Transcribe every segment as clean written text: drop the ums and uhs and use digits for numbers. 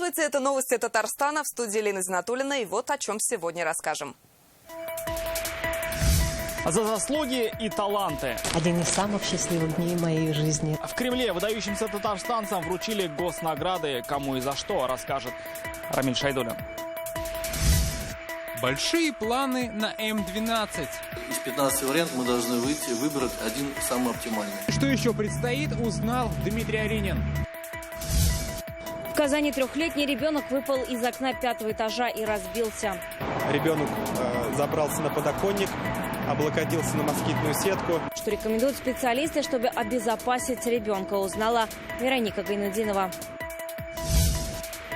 Здравствуйте, это новости Татарстана, в студии Лена Знатулина, и вот о чем сегодня расскажем. За заслуги и таланты. Один из самых счастливых дней моей жизни. В Кремле выдающимся татарстанцам вручили госнаграды. Кому и за что, расскажет Рамиль Шайдуллин. Большие планы на М-12. Из 15 вариантов мы должны выбрать один самый оптимальный. Что еще предстоит, узнал Дмитрий Аринин. В Казани 3-летний ребенок выпал из окна 5-го этажа и разбился. Ребенок забрался на подоконник, облокотился на москитную сетку. Что рекомендуют специалисты, чтобы обезопасить ребенка, узнала Вероника Гайнудинова.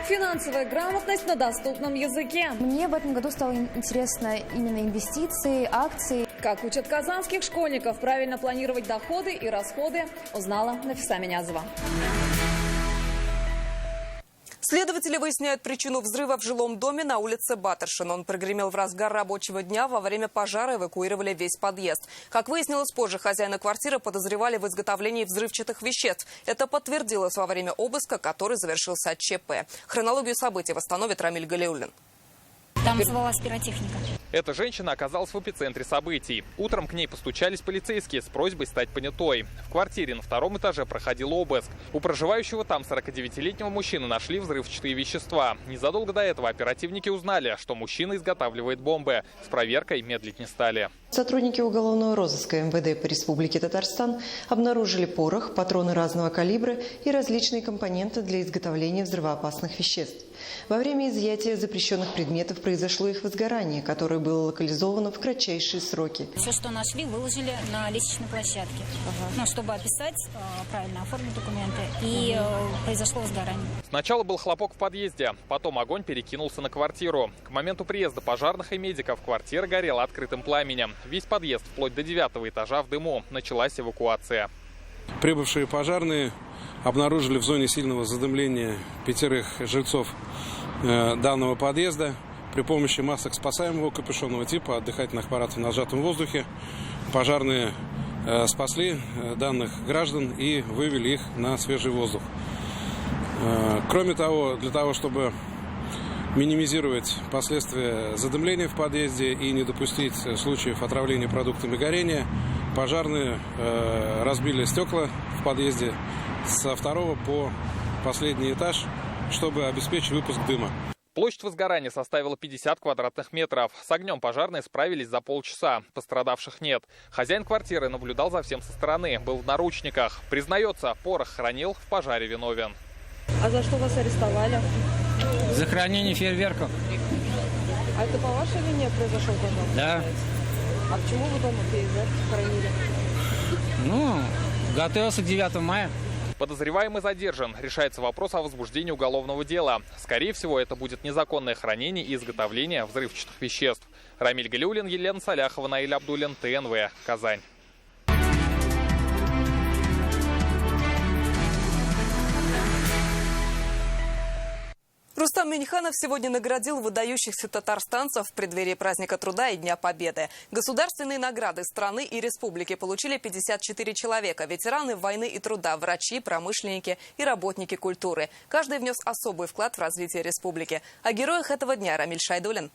Финансовая грамотность на доступном языке. Мне в этом году стало интересно именно инвестиции, акции. Как учат казанских школьников правильно планировать доходы и расходы, узнала Нафиса Минязова. Следователи выясняют причину взрыва в жилом доме на улице Батаршин. Он прогремел в разгар рабочего дня. Во время пожара эвакуировали весь подъезд. Как выяснилось позже, хозяина квартиры подозревали в изготовлении взрывчатых веществ. Это подтвердилось во время обыска, который завершился ЧП. Хронологию событий восстановит Рамиль Галиуллин. Там вызывалась пиротехника. Эта женщина оказалась в эпицентре событий. Утром к ней постучались полицейские с просьбой стать понятой. В квартире на 2-м этаже проходил обыск. У проживающего там 49-летнего мужчины нашли взрывчатые вещества. Незадолго до этого оперативники узнали, что мужчина изготавливает бомбы. С проверкой медлить не стали. Сотрудники уголовного розыска МВД по Республике Татарстан обнаружили порох, патроны разного калибра и различные компоненты для изготовления взрывоопасных веществ. Во время изъятия запрещенных предметов произошло их возгорание, которое было локализовано в кратчайшие сроки. Все, что нашли, выложили на лестничной площадке, чтобы описать, правильно оформить документы, и произошло возгорание. Сначала был хлопок в подъезде, потом огонь перекинулся на квартиру. К моменту приезда пожарных и медиков квартира горела открытым пламенем. Весь подъезд, вплоть до 9-го этажа, в дыму. Началась эвакуация. Прибывшие пожарные обнаружили в зоне сильного задымления 5 жильцов данного подъезда. При помощи масок спасаемого капюшонного типа от дыхательных аппаратов на сжатом воздухе пожарные спасли данных граждан и вывели их на свежий воздух. Кроме того, для того, чтобы минимизировать последствия задымления в подъезде и не допустить случаев отравления продуктами горения, пожарные разбили стекла в подъезде со 2-го по последний этаж, чтобы обеспечить выпуск дыма. Площадь возгорания составила 50 квадратных метров. С огнем пожарные справились за полчаса. Пострадавших нет. Хозяин квартиры наблюдал за всем со стороны. Был в наручниках. Признается, порох хранил, в пожаре виновен. А за что вас арестовали? За хранение фейерверков. А это по вашей вине произошел пожар? Да. А почему вы дома фейерверки хранили? Готовился к 9 мая. Подозреваемый задержан. Решается вопрос о возбуждении уголовного дела. Скорее всего, это будет незаконное хранение и изготовление взрывчатых веществ. Рамиль Галиуллин, Елена Саляхова, Наиль Абдуллин, ТНВ, Казань. Рустам Минниханов сегодня наградил выдающихся татарстанцев в преддверии праздника труда и Дня Победы. Государственные награды страны и республики получили 54 человека. Ветераны войны и труда, врачи, промышленники и работники культуры. Каждый внес особый вклад в развитие республики. О героях этого дня Рамиль Шайдуллин.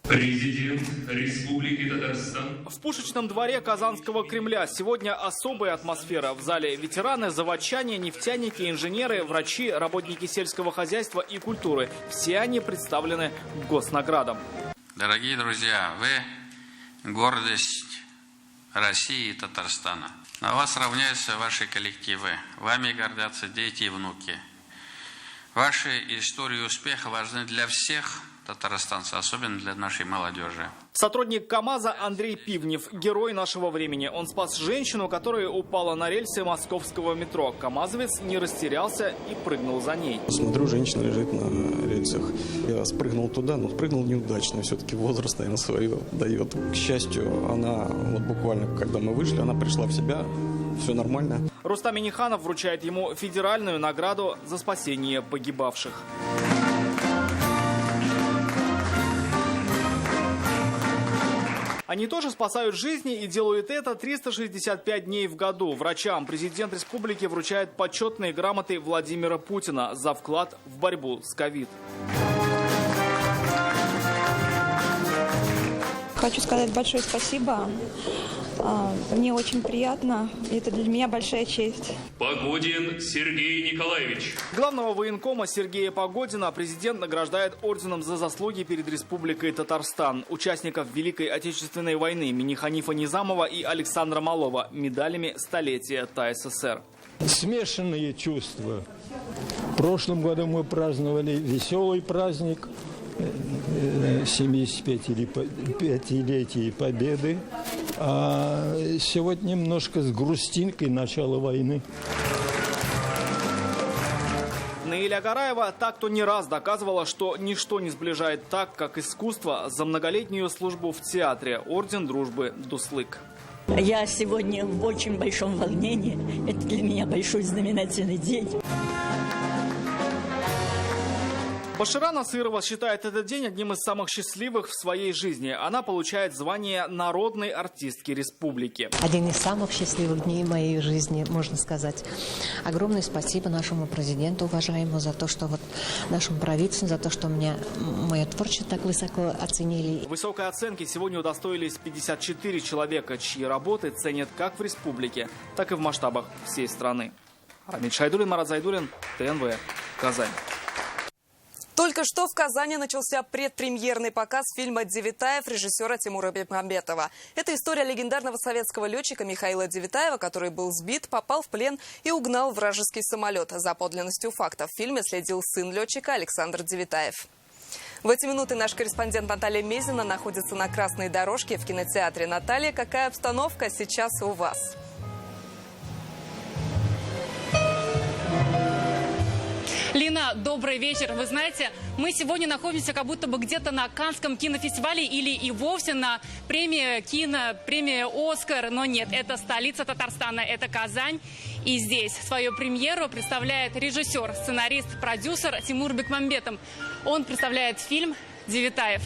Президент Республики Татарстан. В Пушечном дворе Казанского Кремля сегодня особая атмосфера. В зале ветераны, заводчане, нефтяники, инженеры, врачи, работники сельского хозяйства и культуры. Все они представлены госнаградам. Дорогие друзья, вы гордость России и Татарстана. На вас равняются ваши коллективы. Вами гордятся дети и внуки. Ваши истории успеха важны для всех татарстанцев, особенно для нашей молодежи. Сотрудник КАМАЗа Андрей Пивнев – герой нашего времени. Он спас женщину, которая упала на рельсы московского метро. КАМАЗовец не растерялся и прыгнул за ней. Смотрю, женщина лежит на рельсах. Я спрыгнул туда, но спрыгнул неудачно. Все-таки возраст, наверное, свое дает. К счастью, она буквально, когда мы вышли, она пришла в себя. Все нормально. Рустам Минниханов вручает ему федеральную награду за спасение погибавших. Они тоже спасают жизни и делают это 365 дней в году. Врачам президент республики вручает почетные грамоты Владимира Путина за вклад в борьбу с ковид. Хочу сказать большое спасибо. Мне очень приятно. Это для меня большая честь. Погодин Сергей Николаевич. Главного военкома Сергея Погодина президент награждает орденом за заслуги перед Республикой Татарстан. Участников Великой Отечественной войны Миниханифа Низамова и Александра Малова медалями столетия ТАССР. Смешанные чувства. В прошлом году мы праздновали веселый праздник 75-летия Победы, а сегодня немножко с грустинкой начала войны. Наиля Агараева так-то не раз доказывала, что ничто не сближает так, как искусство, за многолетнюю службу в театре. Орден дружбы «Дуслык». Я сегодня в очень большом волнении. Это для меня большой знаменательный день. Башира Насырова считает этот день одним из самых счастливых в своей жизни. Она получает звание народной артистки республики. Один из самых счастливых дней моей жизни, можно сказать. Огромное спасибо нашему президенту, уважаемому, за то, что нашему правительству, за то, что мое творчество так высоко оценили. Высокой оценки сегодня удостоились 54 человека, чьи работы ценят как в республике, так и в масштабах всей страны. Рамиль Шайдуллин, Марат Зайдуллин, ТНВ, Казань. Только что в Казани начался предпремьерный показ фильма «Девитаев» режиссера Тимура Бекмамбетова. Это история легендарного советского летчика Михаила Девитаева, который был сбит, попал в плен и угнал вражеский самолет. За подлинностью фактов в фильме следил сын летчика Александр Девитаев. В эти минуты наш корреспондент Наталья Мезина находится на красной дорожке в кинотеатре. Наталья, какая обстановка сейчас у вас? Лина, добрый вечер. Вы знаете, мы сегодня находимся как будто бы где-то на Каннском кинофестивале или и вовсе на премии премии «Оскар». Но нет, это столица Татарстана, это Казань. И здесь свою премьеру представляет режиссер, сценарист, продюсер Тимур Бекмамбетов. Он представляет фильм «Девитаев».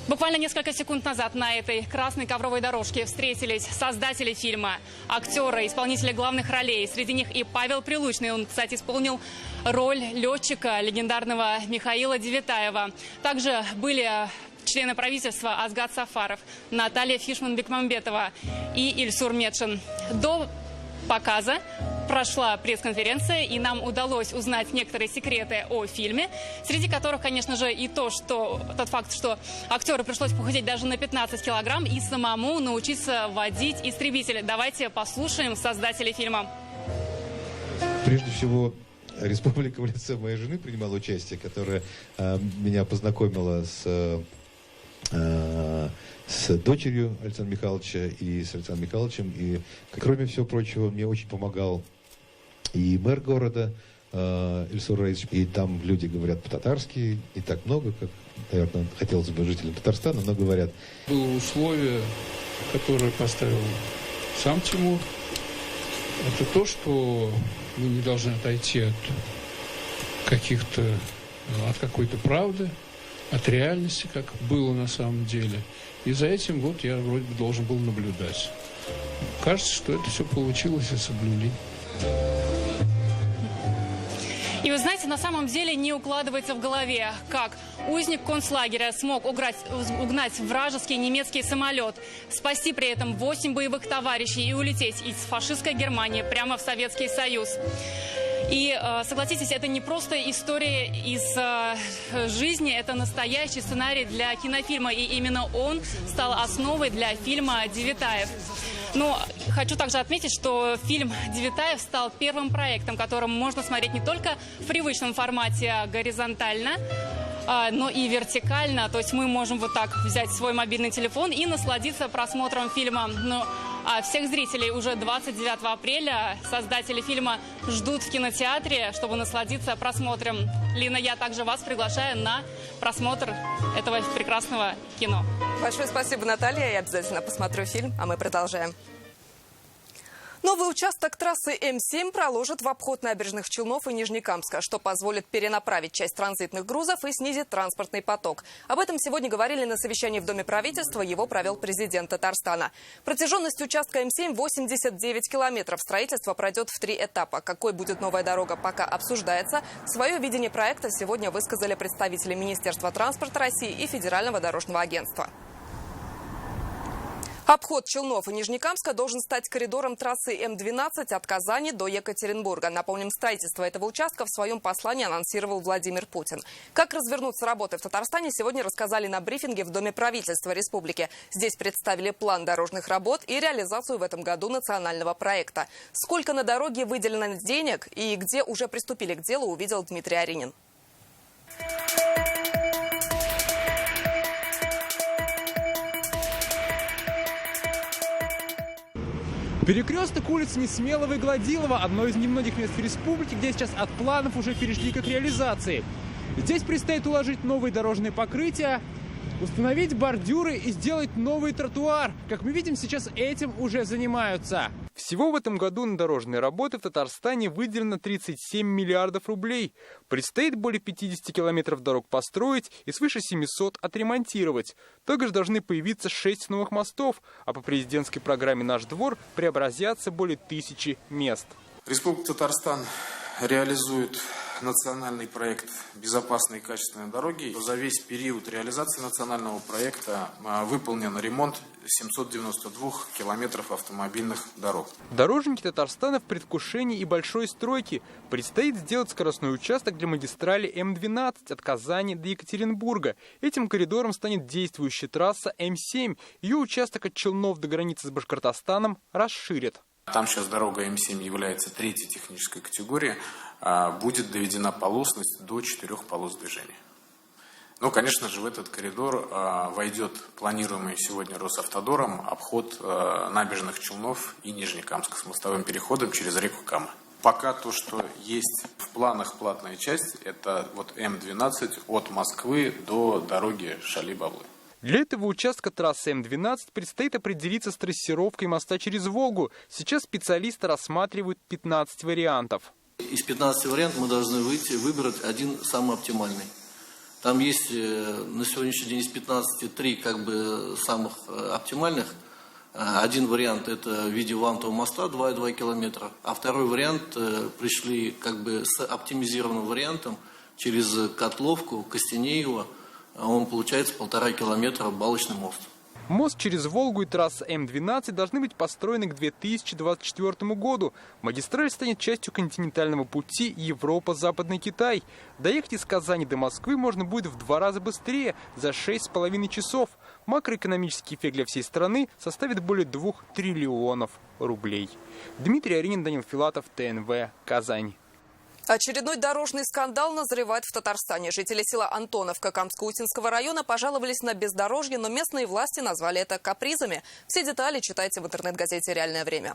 Буквально несколько секунд назад на этой красной ковровой дорожке встретились создатели фильма, актеры, исполнители главных ролей. Среди них и Павел Прилучный. Он, кстати, исполнил роль летчика легендарного Михаила Девитаева. Также были члены правительства Азгат Сафаров, Наталья Фишман-Бекмамбетова и Ильсур Медшин. До показа прошла пресс-конференция, и нам удалось узнать некоторые секреты о фильме, среди которых, конечно же, и тот факт, что актеру пришлось похудеть даже на 15 килограмм и самому научиться водить истребитель. Давайте послушаем создателей фильма. Прежде всего, республика в лице моей жены принимала участие, которая меня познакомила с дочерью Александра Михайловича и с Александром Михайловичем. И, кроме всего прочего, мне очень помогал и мэр города Ильсур Раисович. И там люди говорят по-татарски, не так много, как, наверное, хотелось бы жителям Татарстана, но говорят. Было условие, которое поставил сам Тимур. Это то, что мы не должны отойти от какой-то правды, от реальности, как было на самом деле. И за этим я вроде бы должен был наблюдать. Кажется, что это все получилось и соблюли. И вы знаете, на самом деле не укладывается в голове, как узник концлагеря смог угнать вражеский немецкий самолет, спасти при этом 8 боевых товарищей и улететь из фашистской Германии прямо в Советский Союз. И согласитесь, это не просто история из жизни, это настоящий сценарий для кинофильма. И именно он стал основой для фильма «Девитаев». Но хочу также отметить, что фильм «Девитаев» стал первым проектом, которым можно смотреть не только в привычном формате горизонтально, но и вертикально. То есть мы можем вот так взять свой мобильный телефон и насладиться просмотром фильма. А всех зрителей уже 29 апреля создатели фильма ждут в кинотеатре, чтобы насладиться просмотром. Лина, я также вас приглашаю на просмотр этого прекрасного кино. Большое спасибо, Наталья. Я обязательно посмотрю фильм, а мы продолжаем. Новый участок трассы М7 проложат в обход набережных Челнов и Нижнекамска, что позволит перенаправить часть транзитных грузов и снизит транспортный поток. Об этом сегодня говорили на совещании в Доме правительства. Его провел президент Татарстана. Протяженность участка М7 – 89 километров. Строительство пройдет в 3 этапа. Какой будет новая дорога, пока обсуждается. Свое видение проекта сегодня высказали представители Министерства транспорта России и Федерального дорожного агентства. Обход Челнов и Нижнекамска должен стать коридором трассы М12 от Казани до Екатеринбурга. Напомним, строительство этого участка в своем послании анонсировал Владимир Путин. Как развернутся работы в Татарстане, сегодня рассказали на брифинге в Доме правительства республики. Здесь представили план дорожных работ и реализацию в этом году национального проекта. Сколько на дороге выделено денег и где уже приступили к делу, увидел Дмитрий Аринин. Перекресток улиц Несмелого и Гладилова – одно из немногих мест в республике, где сейчас от планов уже перешли к реализации. Здесь предстоит уложить новые дорожные покрытия, установить бордюры и сделать новый тротуар. Как мы видим, сейчас этим уже занимаются. Всего в этом году на дорожные работы в Татарстане выделено 37 миллиардов рублей. Предстоит более 50 километров дорог построить и свыше 700 отремонтировать. Также должны появиться 6 новых мостов, а по президентской программе «Наш двор» преобразятся более 1000 мест. Республика Татарстан реализует национальный проект «Безопасные и качественные дороги». За весь период реализации национального проекта выполнен ремонт 792 километров автомобильных дорог. Дорожники Татарстана в предвкушении и большой стройки. Предстоит сделать скоростной участок для магистрали М12 от Казани до Екатеринбурга. Этим коридором станет действующая трасса М7. Ее участок от Челнов до границы с Башкортостаном расширят. Там сейчас дорога М7 является третьей технической категории. Будет доведена полосность до 4 полос движения. Ну, конечно же, в этот коридор войдет планируемый сегодня Росавтодором обход набережных Челнов и Нижнекамска с мостовым переходом через реку Кама. Пока то, что есть в планах платная часть, это вот М12 от Москвы до дороги Шали-Баблы. Для этого участка трассы М12 предстоит определиться с трассировкой моста через Волгу. Сейчас специалисты рассматривают 15 вариантов. Из 15 вариантов мы должны выбрать один самый оптимальный. Там есть на сегодняшний день из 15 3 самых оптимальных. Один вариант это в виде вантового моста 2,2 километра, а второй вариант пришли с оптимизированным вариантом через Котловку, Костенеево. Он получается 1,5 километра балочный мост. Мост через Волгу и трасса М12 должны быть построены к 2024 году. Магистраль станет частью континентального пути Европа-Западный Китай. Доехать из Казани до Москвы можно будет в 2 раза быстрее, за 6,5 часов. Макроэкономический эффект для всей страны составит более 2 триллионов рублей. Дмитрий Аринин, Данил Филатов, ТНВ, Казань. Очередной дорожный скандал назревает в Татарстане. Жители села Антоновка Камско-Утинского района пожаловались на бездорожье, но местные власти назвали это капризами. Все детали читайте в интернет-газете «Реальное время».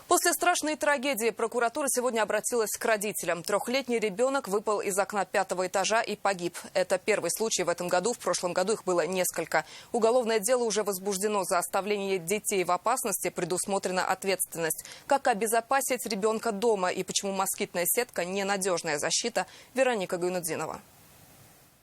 После страшной трагедии прокуратура сегодня обратилась к родителям. 3-летний ребенок выпал из окна 5-го этажа и погиб. Это первый случай в этом году. В прошлом году их было несколько. Уголовное дело уже возбуждено. За оставление детей в опасности предусмотрена ответственность. Как обезопасить ребенка дома и почему москитная сетка – ненадежная защита? Вероника Гайнуддинова.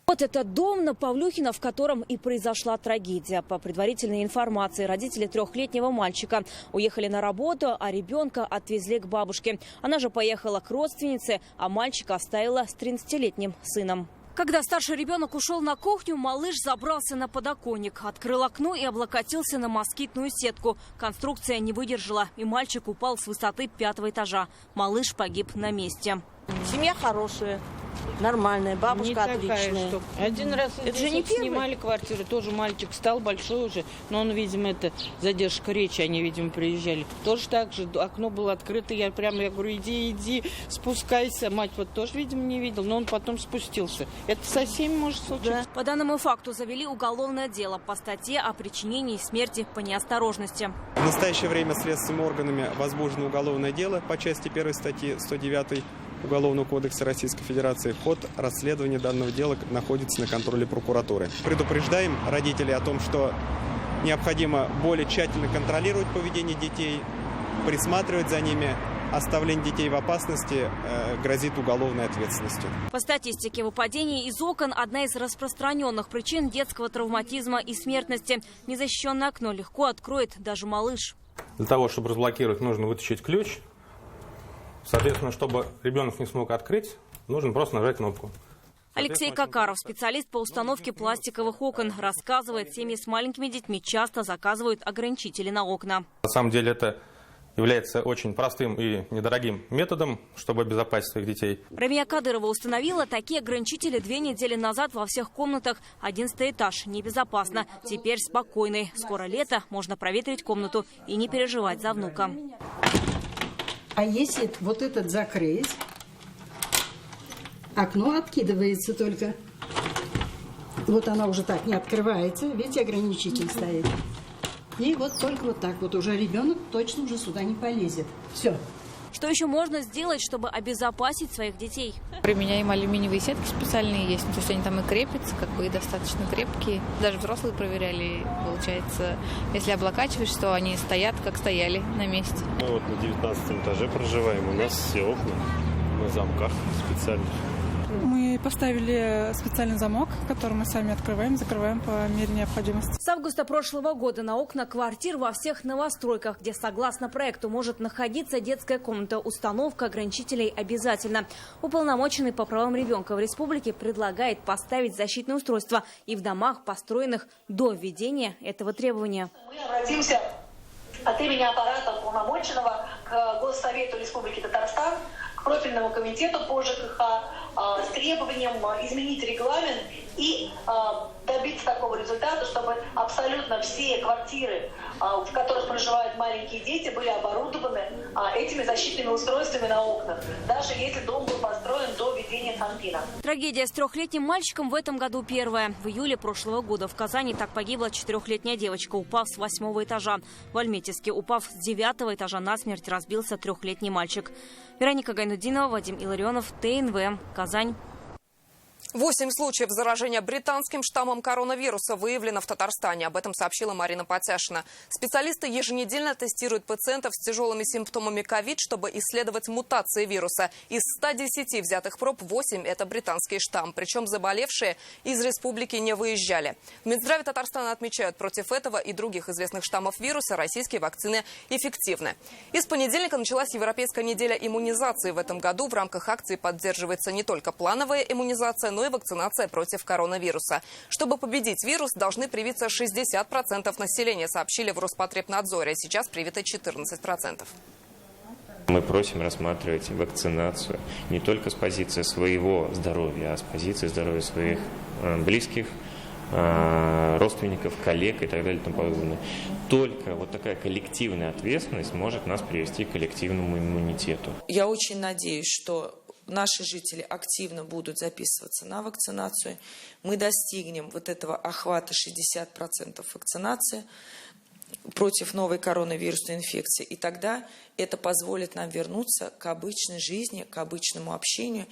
Вот это дом на Павлюхина, в котором и произошла трагедия. По предварительной информации, родители 3-летнего мальчика уехали на работу, а ребенка отвезли к бабушке. Она же поехала к родственнице, а мальчика оставила с 13-летним сыном. Когда старший ребенок ушел на кухню, малыш забрался на подоконник, открыл окно и облокотился на москитную сетку. Конструкция не выдержала, и мальчик упал с высоты 5-го этажа. Малыш погиб на месте. Семья хорошая. Нормальная, бабушка отличная. Один раз это же не снимали квартиру, тоже мальчик стал большой уже, но он, видимо, это задержка речи, они, видимо, приезжали. Тоже так же, окно было открыто, я говорю, иди, спускайся. Мать вот тоже, видимо, не видел, но он потом спустился. Это со всеми может случиться. Да. По данному факту завели уголовное дело по статье о причинении смерти по неосторожности. В настоящее время следственными органами возбуждено уголовное дело по части 1 статьи 109 Уголовного кодекса Российской Федерации. Ход расследования данного дела находится на контроле прокуратуры. Предупреждаем родителей о том, что необходимо более тщательно контролировать поведение детей, присматривать за ними. Оставление детей в опасности грозит уголовной ответственностью. По статистике, выпадение из окон – одна из распространенных причин детского травматизма и смертности. Незащищенное окно легко откроет даже малыш. Для того, чтобы разблокировать, нужно вытащить ключ. Соответственно, чтобы ребенок не смог открыть, нужно просто нажать кнопку. Алексей Кокаров, специалист по установке пластиковых окон, рассказывает, семьи с маленькими детьми часто заказывают ограничители на окна. На самом деле это является очень простым и недорогим методом, чтобы обезопасить своих детей. Рамия Кадырова установила такие ограничители 2 недели назад во всех комнатах. 11-й этаж. Небезопасно. Теперь спокойный. Скоро лето, можно проветрить комнату и не переживать за внука. А если вот этот закрыть, окно откидывается только. Вот она уже так не открывается. Видите, ограничитель стоит. И вот только вот так вот уже ребенок точно уже сюда не полезет. Все. Что еще можно сделать, чтобы обезопасить своих детей? Применяем алюминиевые сетки специальные есть. То есть они там и крепятся, как бы и достаточно крепкие. Даже взрослые проверяли. Получается, если облокачиваешь, то они стоят, как стояли на месте. Мы вот на 19 этаже проживаем. У нас все окна на замках специальных. Мы поставили специальный замок, который мы сами открываем, закрываем по мере необходимости. С августа прошлого года на окна квартир во всех новостройках, где согласно проекту может находиться детская комната, установка ограничителей обязательно. Уполномоченный по правам ребенка в республике предлагает поставить защитные устройства и в домах, построенных до введения этого требования. Мы обратимся от имени аппарата уполномоченного к Госсовету Республики Татарстан, к профильному комитету по ЖКХ с требованием изменить регламент и добиться такого результата, чтобы абсолютно все квартиры, в которых проживают маленькие дети, были оборудованы этими защитными устройствами на окнах, даже если дом был построен до введения карантина. Трагедия с 3-летним мальчиком в этом году первая. В июле прошлого года в Казани так погибла 4-летняя девочка, упав с 8-го этажа. В Альметьевске, упав с 9-го этажа, насмерть разбился 3-летний мальчик. Вероника Гайнудинова, Вадим Илларионов, ТНВ, Казань. 8 случаев заражения британским штаммом коронавируса выявлено в Татарстане. Об этом сообщила Марина Потяшина. Специалисты еженедельно тестируют пациентов с тяжелыми симптомами ковид, чтобы исследовать мутации вируса. Из 110 взятых проб 8 – это британский штамм. Причем заболевшие из республики не выезжали. В Минздраве Татарстана отмечают, против этого и других известных штаммов вируса российские вакцины эффективны. И с понедельника началась Европейская неделя иммунизации. В этом году в рамках акции поддерживается не только плановая иммунизация, но и вакцинация против коронавируса. Чтобы победить вирус, должны привиться 60% населения, сообщили в Роспотребнадзоре. Сейчас привито 14%. Мы просим рассматривать вакцинацию не только с позиции своего здоровья, а с позиции здоровья своих близких, родственников, коллег и так далее и тому подобное. Только вот такая коллективная ответственность может нас привести к коллективному иммунитету. Я очень надеюсь, что наши жители активно будут записываться на вакцинацию. Мы достигнем вот этого охвата 60% вакцинации против новой коронавирусной инфекции. И тогда это позволит нам вернуться к обычной жизни, к обычному общению.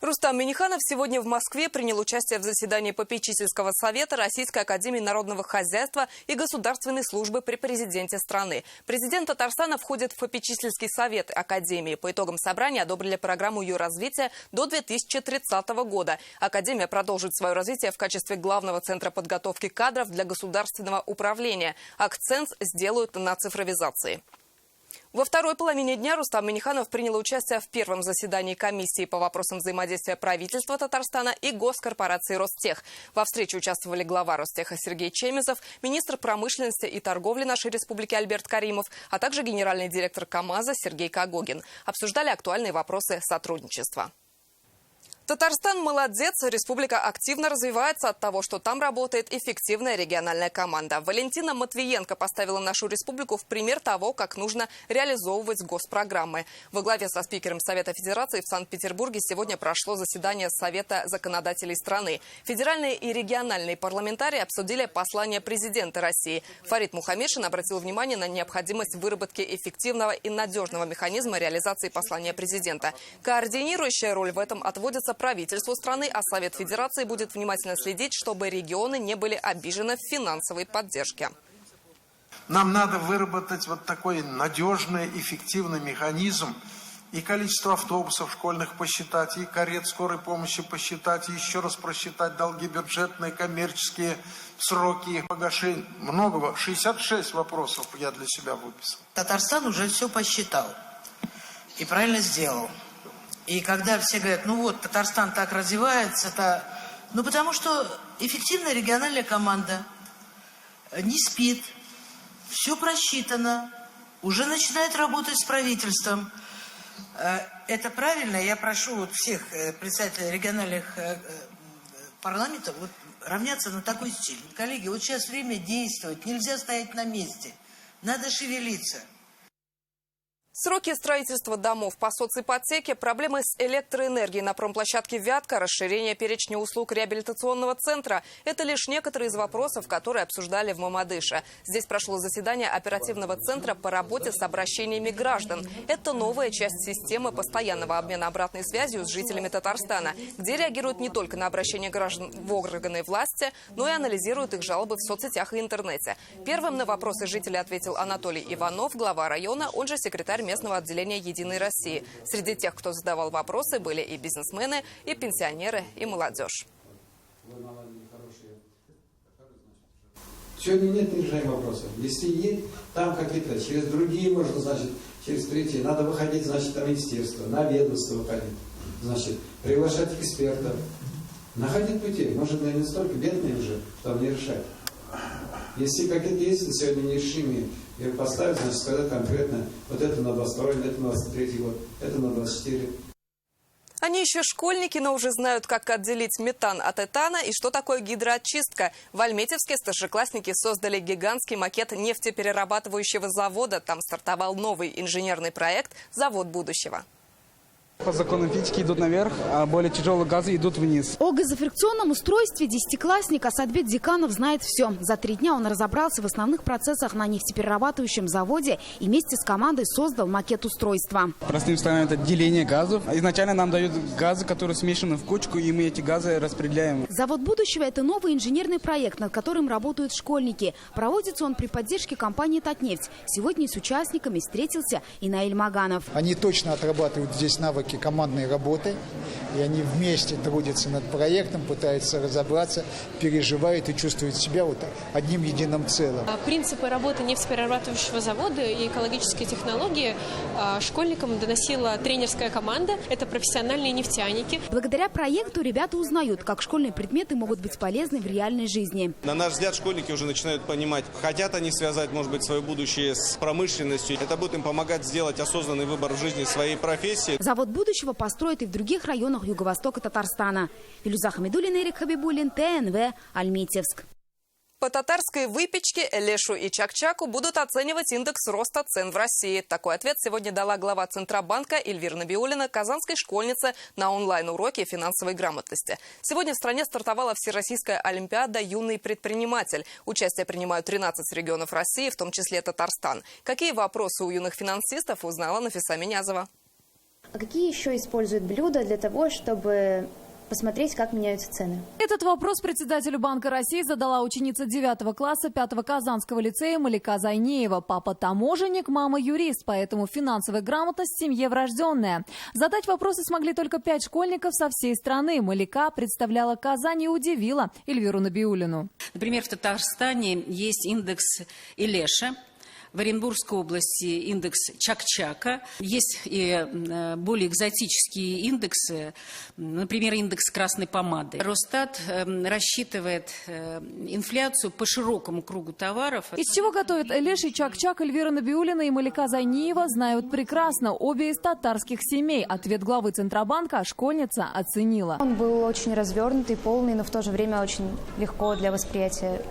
Рустам Минниханов сегодня в Москве принял участие в заседании попечительского совета Российской академии народного хозяйства и государственной службы при президенте страны. Президент Татарстана входит в попечительский совет академии. По итогам собрания одобрили программу ее развития до 2030 года. Академия продолжит свое развитие в качестве главного центра подготовки кадров для государственного управления. Акцент сделают на цифровизации. Во второй половине дня Рустам Минниханов принял участие в первом заседании комиссии по вопросам взаимодействия правительства Татарстана и госкорпорации «Ростех». Во встрече участвовали глава Ростеха Сергей Чемезов, министр промышленности и торговли нашей республики Альберт Каримов, а также генеральный директор КАМАЗа Сергей Кагогин. Обсуждали актуальные вопросы сотрудничества. Татарстан молодец, республика активно развивается от того, что там работает эффективная региональная команда. Валентина Матвиенко поставила нашу республику в пример того, как нужно реализовывать госпрограммы. Во главе со спикером Совета Федерации в Санкт-Петербурге сегодня прошло заседание Совета законодателей страны. Федеральные и региональные парламентарии обсудили послание президента России. Фарид Мухаммедшин обратил внимание на необходимость выработки эффективного и надежного механизма реализации послания президента. Координирующая роль в этом отводится правительству страны, а Совет Федерации будет внимательно следить, чтобы регионы не были обижены в финансовой поддержке. Нам надо выработать вот такой надежный, эффективный механизм. И количество автобусов школьных посчитать, и карет скорой помощи посчитать, и еще раз просчитать долги бюджетные, коммерческие, сроки их погашения. Много, 66 вопросов я для себя выписал. Татарстан уже все посчитал и правильно сделал. И когда все говорят, ну вот, Татарстан так развивается, ну потому что эффективная региональная команда не спит, все просчитано, уже начинает работать с правительством. Это правильно. Я прошу вот всех представителей региональных парламентов вот равняться на такой стиль. Коллеги, вот сейчас время действовать. Нельзя стоять на месте. Надо шевелиться. Сроки строительства домов по соципотеке, проблемы с электроэнергией на промплощадке «Вятка», расширение перечня услуг реабилитационного центра – это лишь некоторые из вопросов, которые обсуждали в Мамадыше. Здесь прошло заседание оперативного центра по работе с обращениями граждан. Это новая часть системы постоянного обмена обратной связью с жителями Татарстана, где реагируют не только на обращения граждан в органы власти, но и анализируют их жалобы в соцсетях и интернете. Первым на вопросы жителей ответил Анатолий Иванов, глава района, он же секретарь местного отделения «Единой России». Среди тех, кто задавал вопросы, были и бизнесмены, и пенсионеры, и молодежь. Сегодня нет решения вопросов. Если есть, там какие-то, через другие можно, значит, через третьи. Надо выходить, значит, на министерство, на ведомство выходить. Значит, приглашать экспертов. Находить пути. Может, мы не столько бедные уже, чтобы не решать. Если какие-то есть сегодня нерешимые, и поставить, значит, сказать конкретно, вот это на 22, это на 23 год, это на 24. Они еще школьники, но уже знают, как отделить метан от этана и что такое гидроочистка. В Альметьевске старшеклассники создали гигантский макет нефтеперерабатывающего завода. Там стартовал новый инженерный проект «Завод будущего». По законам физики идут наверх, а более тяжелые газы идут вниз. О газофрикционном устройстве десятиклассник Асадбек Деканов знает все. За 3 дня он разобрался в основных процессах на нефтеперерабатывающем заводе и вместе с командой создал макет устройства. Простым словом, это деление газов. Изначально нам дают газы, которые смешаны в кучку, и мы эти газы распределяем. Завод будущего – это новый инженерный проект, над которым работают школьники. Проводится он при поддержке компании «Татнефть». Сегодня с участниками встретился и Наиль Маганов. Они точно отрабатывают здесь навыки командной работы, и они вместе трудятся над проектом, пытаются разобраться, переживают и чувствуют себя вот одним единым целым. Принципы работы нефтеперерабатывающего завода и экологические технологии школьникам доносила тренерская команда. Это профессиональные нефтяники. Благодаря проекту ребята узнают, как школьные предметы могут быть полезны в реальной жизни. На наш взгляд, школьники уже начинают понимать, хотят они связать, может быть, свое будущее с промышленностью. Это будет им помогать сделать осознанный выбор в жизни своей профессии. Завод будущего построят и в других районах юго-востока Татарстана. Филюза Хамидуллина, Эрик Хабибуллин, ТНВ, Альметьевск. По татарской выпечке, лешу и чак-чаку будут оценивать индекс роста цен в России. Такой ответ сегодня дала глава Центробанка Эльвира Набиуллина казанской школьнице на онлайн-уроке финансовой грамотности. Сегодня в стране стартовала Всероссийская олимпиада «Юный предприниматель». Участие принимают 13 регионов России, в том числе Татарстан. Какие вопросы у юных финансистов, узнала Нафиса Минязова. А какие еще используют блюда для того, чтобы посмотреть, как меняются цены? Этот вопрос председателю Банка России задала ученица 9 класса 5-го Казанского лицея Малика Зайнеева. Папа таможенник, мама юрист, поэтому финансовая грамотность в семье врожденная. Задать вопросы смогли только 5 школьников со всей страны. Малика представляла Казань и удивила Эльвиру Набиуллину. Например, в Татарстане есть индекс Илеша. В Оренбургской области индекс Чак-Чака. Есть и более экзотические индексы, например, индекс красной помады. Росстат рассчитывает инфляцию по широкому кругу товаров. Из чего готовят Элеш и Чак-Чак Эльвира Набиуллина и Малика Зайнеева знают прекрасно. Обе из татарских семей. Ответ главы Центробанка школьница оценила. Он был очень развернутый, полный, но в то же время очень легко для восприятия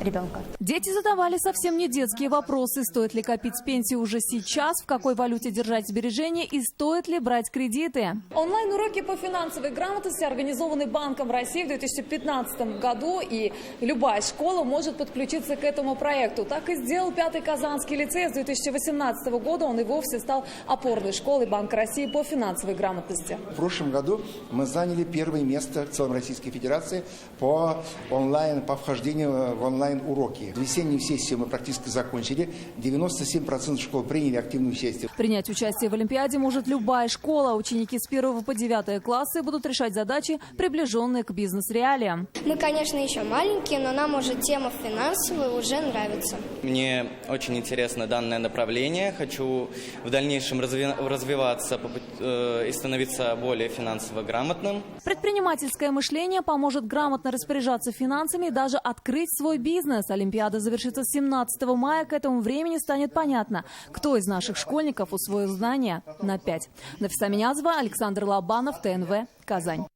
ребенка. Дети задавали совсем не детские вопросы. Стоит ли копить с пенсии уже сейчас, в какой валюте держать сбережения и стоит ли брать кредиты. Онлайн-уроки по финансовой грамотности организованы Банком России в 2015 году. И любая школа может подключиться к этому проекту. Так и сделал 5-й Казанский лицей. С 2018 года он и вовсе стал опорной школой Банка России по финансовой грамотности. В прошлом году мы заняли первое место в целом Российской Федерации по вхождению в онлайн-уроки. Весеннюю сессию мы практически закончили. 97% школ приняли активное участие. Принять участие в Олимпиаде может любая школа. Ученики с 1 по 9 классы будут решать задачи, приближенные к бизнес-реалиям. Мы, конечно, еще маленькие, но нам уже тема финансовая уже нравится. Мне очень интересно данное направление. Хочу в дальнейшем развиваться и становиться более финансово грамотным. Предпринимательское мышление поможет грамотно распоряжаться финансами и даже открыть свой бизнес. Олимпиада завершится 17 мая. К этому времени станет понятно, кто из наших школьников усвоил знания на 5. Нафиса Минязова, Александр Лобанов, ТНВ, Казань.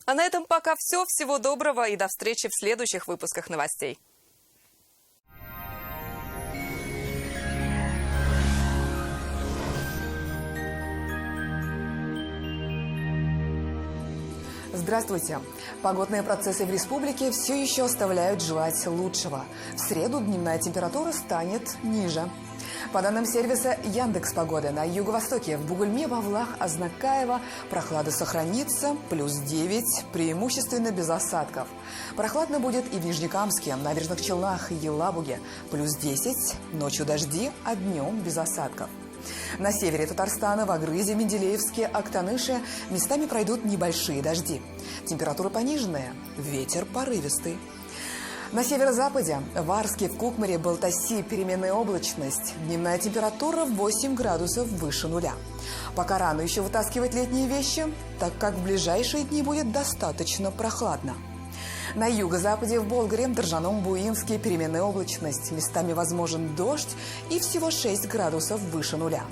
А на этом пока все. Всего доброго и до встречи в следующих выпусках новостей. Здравствуйте. Погодные процессы в республике все еще оставляют желать лучшего. В среду дневная температура станет ниже. По данным сервиса Яндекс.Погоды, на юго-востоке в Бугульме, Вавлах, Азнакаево прохлада сохранится, +9, преимущественно без осадков. Прохладно будет и в Нижнекамске, Набережных Челнах и Елабуге, +10, ночью дожди, а днем без осадков. На севере Татарстана, в Агрызе, Менделеевске, Актаныше местами пройдут небольшие дожди. Температура пониженная, ветер порывистый. На северо-западе, в Арске, в Кукмаре, Балтаси переменная облачность. Дневная температура 8 градусов выше нуля. Пока рано еще вытаскивать летние вещи, так как в ближайшие дни будет достаточно прохладно. На юго-западе, в Болгаре, Држаном, Буинске переменная облачность. Местами возможен дождь и всего 6 градусов выше нуля.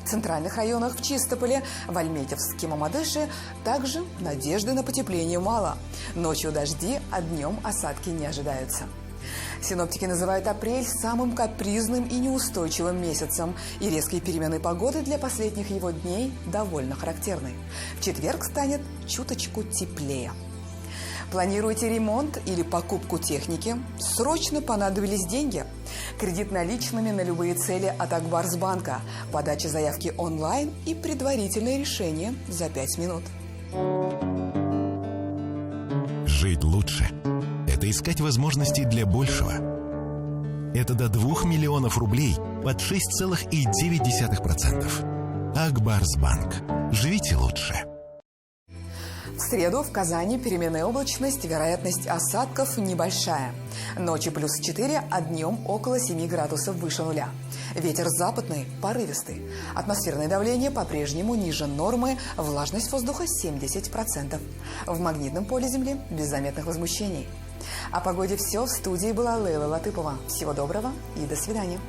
В центральных районах, в Чистополе, в Альметьевске, Мамадыше также надежды на потепление мало. Ночью дожди, а днем осадки не ожидаются. Синоптики называют апрель самым капризным и неустойчивым месяцем, и резкие перемены погоды для последних его дней довольно характерны. В четверг станет чуточку теплее. Планируете ремонт или покупку техники? Срочно понадобились деньги? Кредит наличными на любые цели от Акбарсбанка. Подача заявки онлайн и предварительное решение за 5 минут. Жить лучше – это искать возможности для большего. Это до 2 миллионов рублей под 6,9%. Акбарсбанк. Живите лучше. В среду в Казани переменная облачность, вероятность осадков небольшая. Ночью +4, а днем около 7 градусов выше нуля. Ветер западный, порывистый. Атмосферное давление по-прежнему ниже нормы, влажность воздуха 70%. В магнитном поле Земли без заметных возмущений. О погоде все. В студии была Лейла Латыпова. Всего доброго и до свидания.